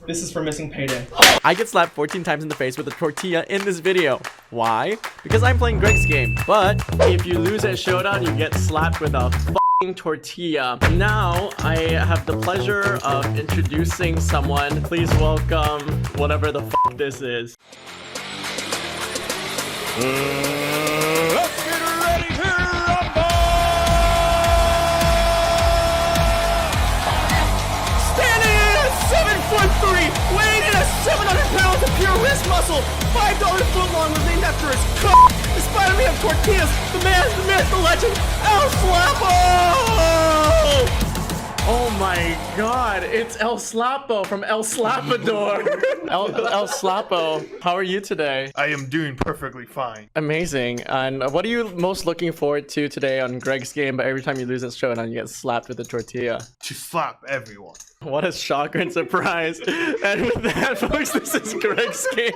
This is for missing payday. I get slapped 14 times in the face with a tortilla in this video. Why? Because I'm playing Greg's game. But if you lose at Showdown, you get slapped with a f***ing tortilla. Now, I have the pleasure of introducing someone. Please welcome whatever the f*** this is. Let's get ready to rumble! Standing at 7'3", weighing in at 700 pounds of pure wrist muscle, $5 footlong was named after his cook. Despite me of tortillas, the man, the myth, the legend, El Slapo! Oh my god, it's El Slapo from El Slapador. El Slapo, how are you today? I am doing perfectly fine. Amazing. And what are you most looking forward to today on Greg's game? But every time you lose at Showdown, you get slapped with a tortilla. To slap everyone. What a shocker and surprise. And with that, folks, this is Greg's game.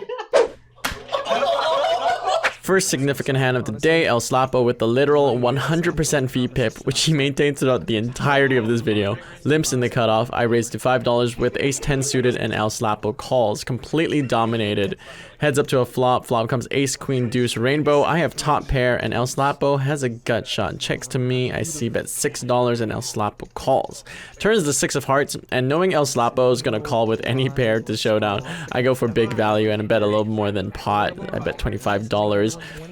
First significant hand of the day, El Slapo with the literal 100% fee pip, which he maintains throughout the entirety of this video. Limps in the cutoff, I raised to $5 with ace 10 suited and El Slapo calls, completely dominated. Heads up to a flop, flop comes ace, queen, deuce, rainbow. I have top pair and El Slapo has a gut shot. Checks to me, I see bet $6 and El Slapo calls. Turns the 6 of hearts, and knowing El Slapo is gonna call with any pair to Showdown, I go for big value and bet a little more than pot. I bet $25.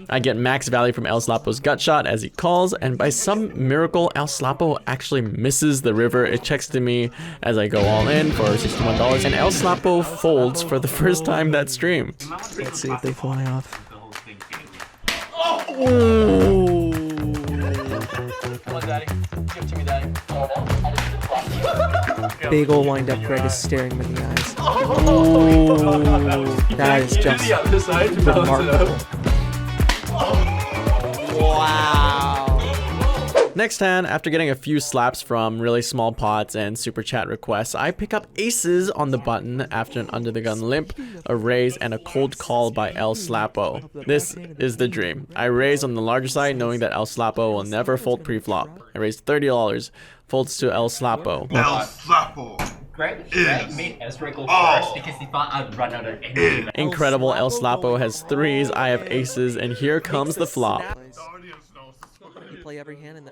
I get max value from El Slapo's gut shot as he calls, and by some miracle, El Slapo actually misses the river. It checks to me as I go all in for $61, and El Slapo folds for the first time that stream. Let's see if they fly off. Oh! Come on, daddy. Give it to me, daddy. Big ol' wind-up Greg is staring him in the eyes. Oh, that is just remarkable. Wow. Next hand, after getting a few slaps from really small pots and super chat requests, I pick up aces on the button after an under the gun limp, a raise, and a cold call by El Slapo. This is the dream. I raise on the larger side knowing that El Slapo will never fold pre-flop. I raised $30, folds to El Slapo. El Slapo. Greg made Ezra go first because he thought I'd run out of energy. Incredible, El Slapo has threes, I have aces, and here comes the flop. You play every hand in the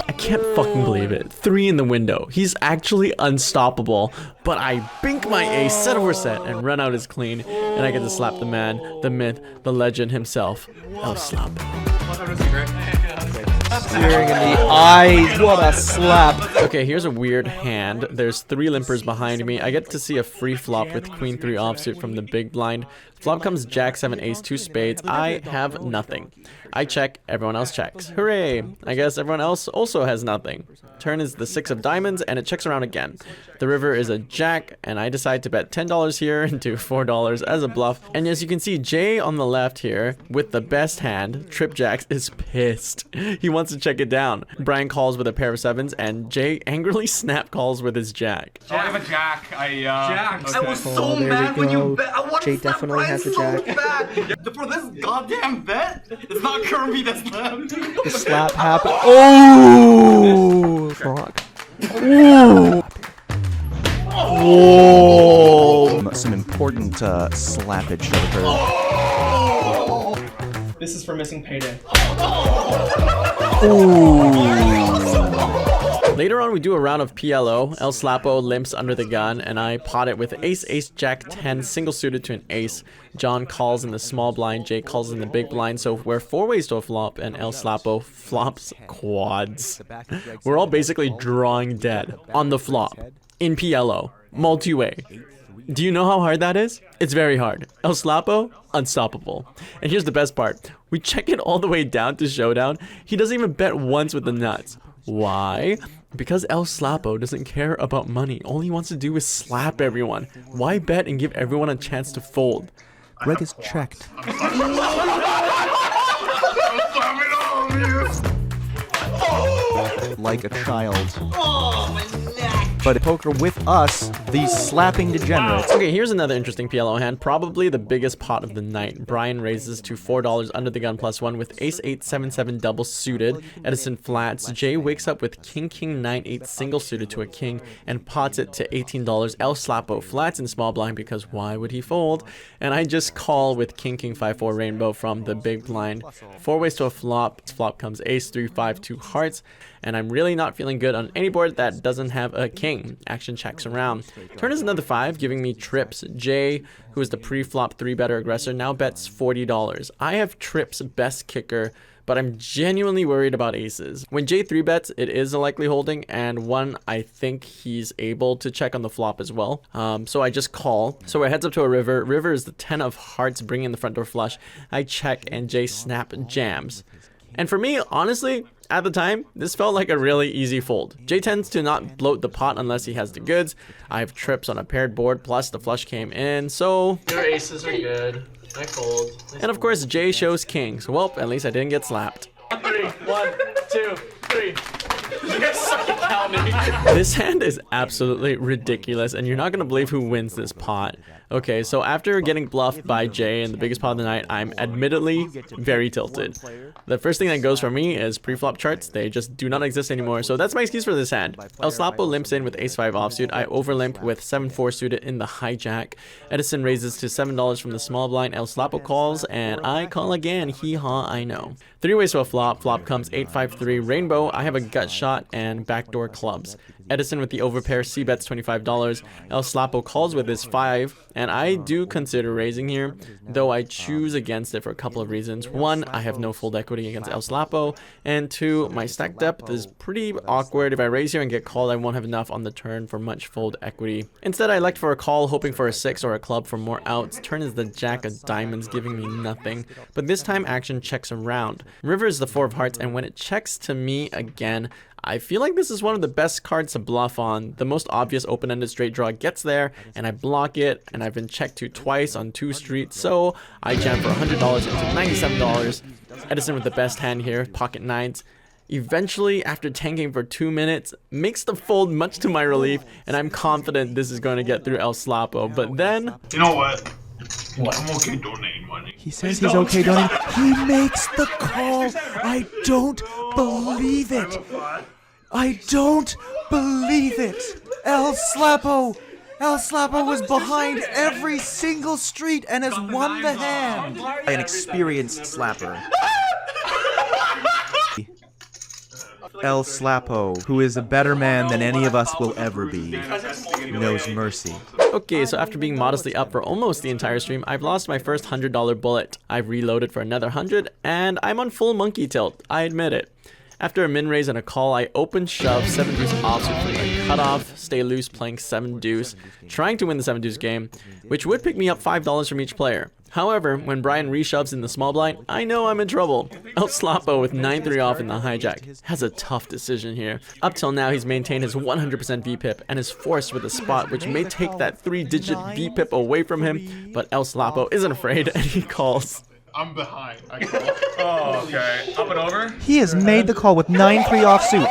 I can't fucking believe it. 3 in the window. He's actually unstoppable. But I bink my ace set over set and run out his clean. And I get to slap the man, the myth, the legend himself, El Slapo. staring in the eyes. What a slap. Okay, here's a weird hand. There's 3 limpers behind me. I get to see a free flop with queen 3 offsuit from the big blind. Flop comes jack 7 ace 2 spades. I have nothing. I check, everyone else checks. Hooray! I guess everyone else also has nothing. Turn is the 6 of diamonds and it checks around again. The river is a jack and I decide to bet $10 here into $4 as a bluff. And as you can see, Jay on the left here with the best hand, trip jacks, is pissed. He wants to check it down. Brian calls with a pair of 7s and Jay angrily snap calls with his jack. I have a jack. Jack. Okay. I was Oh, so there mad we when go. you bet. I want Jay to slap definitely Brian has a so jack. bad. For this goddamn bet, it's not Kirby that's left. The slap happened. Oh! Frog. Ooh. Whoa. Some important slappage occurred. This is for missing payday. Later on, we do a round of PLO. El Slapo limps under the gun, and I pot it with ace, ace, jack, 10, single suited to an ace. John calls in the small blind, Jake calls in the big blind, so we're 4 ways to a flop, and El Slapo flops quads. We're all basically drawing dead on the flop, in PLO, multi-way. Do you know how hard that is? It's very hard. El Slapo, unstoppable. And here's the best part. We check it all the way down to Showdown. He doesn't even bet once with the nuts. Why? Because El Slapo doesn't care about money. All he wants to do is slap everyone. Why bet and give everyone a chance to fold? Greg is checked. Like a child. Oh, my neck. but poker with us, these slapping degenerates. Okay, here's another interesting PLO hand, probably the biggest pot of the night. Brian raises to $4 under the gun +1 with ace-8, 7-7 double suited. Edison flats. Jay wakes up with king-king 9-8 single suited to a king and pots it to $18. El Slapo flats in small blind because why would he fold? And I just call with king-king 5-4 rainbow from the big blind. 4 ways to a flop. Flop comes ace, 3, 5, 2 hearts. And I'm really not feeling good on any board that doesn't have a king. Action checks around. Turn is another 5, giving me trips. Jay, who is the pre-flop 3-better aggressor, now bets $40. I have trips best kicker, but I'm genuinely worried about aces. When Jay 3-bets, it is a likely holding, and one I think he's able to check on the flop as well. So I just call. So it heads up to a river. River is the 10 of hearts, bringing in the front door flush. I check, and Jay snap jams. And for me, honestly, at the time, this felt like a really easy fold. Jay tends to not bloat the pot unless he has the goods. I have trips on a paired board, plus the flush came in, so... Your aces are good. I fold. And of course, Jay shows kings. Well, at least I didn't get slapped. 3, 1, 2, 3. This hand is absolutely ridiculous, and you're not gonna believe who wins this pot. Okay, so after getting bluffed by Jay in the biggest pot of the night, I'm admittedly very tilted. The first thing that goes for me is pre-flop charts. They just do not exist anymore, so that's my excuse for this hand. El Slapo limps in with ace-5 offsuit. I overlimp with 7-4 suited in the hijack. Edison raises to $7 from the small blind. El Slapo calls, and I call again. Hee-haw, I know. 3 ways to a flop. Flop comes 8-5-3 rainbow. I have a gut shot and backdoor clubs. Edison with the overpair, C bets $25. El Slapo calls with his 5, and I do consider raising here, though I choose against it for a couple of reasons. 1, I have no fold equity against El Slapo, and 2, my stack depth is pretty awkward. If I raise here and get called, I won't have enough on the turn for much fold equity. Instead, I elect for a call, hoping for a 6 or a club for more outs. Turn is the jack of diamonds, giving me nothing, but this time action checks around. River is the 4 of hearts, and when it checks to me again, I feel like this is one of the best cards to bluff on. The most obvious open-ended straight draw gets there, and I block it, and I've been checked to twice on 2 streets, so I jam for $100 into $97. Edison with the best hand here, pocket 9s. Eventually, after tanking for 2 minutes, makes the fold much to my relief, and I'm confident this is going to get through El Slapo, but then... You know what? I'm okay donating money. He says he's okay donating. He makes the call. I don't believe it. I don't believe it. El Slapo was behind every single street and has won the hand. An experienced slapper. El Slapo, who is a better man than any of us will ever be, knows mercy. Okay, so after being modestly up for almost the entire stream, I've lost my first $100 bullet. I've reloaded for another 100, and I'm on full monkey tilt. I admit it. After a min raise and a call, I open shove 7 deuce offsuit for a cutoff, stay loose playing 7 deuce, trying to win the 7 deuce game, which would pick me up $5 from each player. However, when Brian reshoves in the small blind, I know I'm in trouble. El Slapo with 9-3 off in the hijack has a tough decision here. Up till now, he's maintained his 100% VPIP and is forced with a spot which may take that 3-digit VPIP away from him, but El Slapo isn't afraid and he calls. I'm behind. I call. Oh, okay. Up and over? He has made the call with 9-3 offsuit.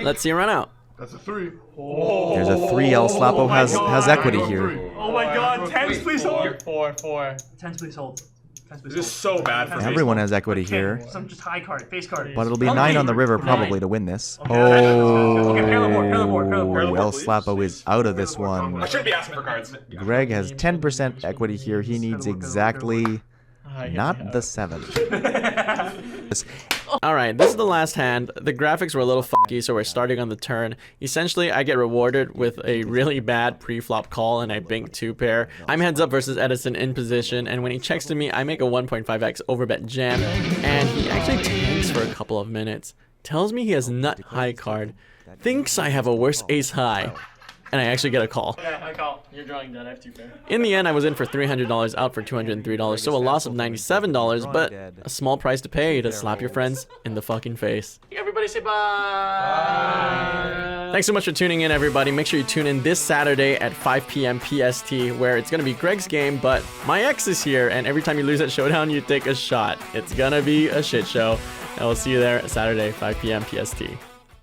Let's see a run out. That's a 3. There's a 3. El Slapo has equity here. Oh my god, 10s please hold. 4. 10s please hold. 10s please This hold. is so bad for me. Everyone has equity here. Some just high card, face card. But it'll be 9 on the river probably to win this. Okay, pair the board, pair the board, pair the board. El Slapo is out of this one. I should be asking for cards. Greg has 10% equity here. He needs exactly not the 7. Alright, this is the last hand. The graphics were a little funky, so we're starting on the turn. Essentially, I get rewarded with a really bad pre-flop call and I bink 2 pair. I'm heads up versus Edison in position, and when he checks to me, I make a 1.5x overbet jam, and he actually tanks for a couple of minutes. Tells me he has nut high card. Thinks I have a worse ace high. And I actually get a call. Yeah, I call. You're drawing dead. I have 2 pair. In the end, I was in for $300, out for $203, so a loss of $97, but a small price to pay to slap your friends in the fucking face. Everybody say bye. Thanks so much for tuning in, everybody. Make sure you tune in this Saturday at 5 p.m. PST, where it's going to be Greg's game, but my ex is here, and every time you lose at Showdown, you take a shot. It's going to be a shit show. And we'll see you there Saturday, 5 p.m. PST.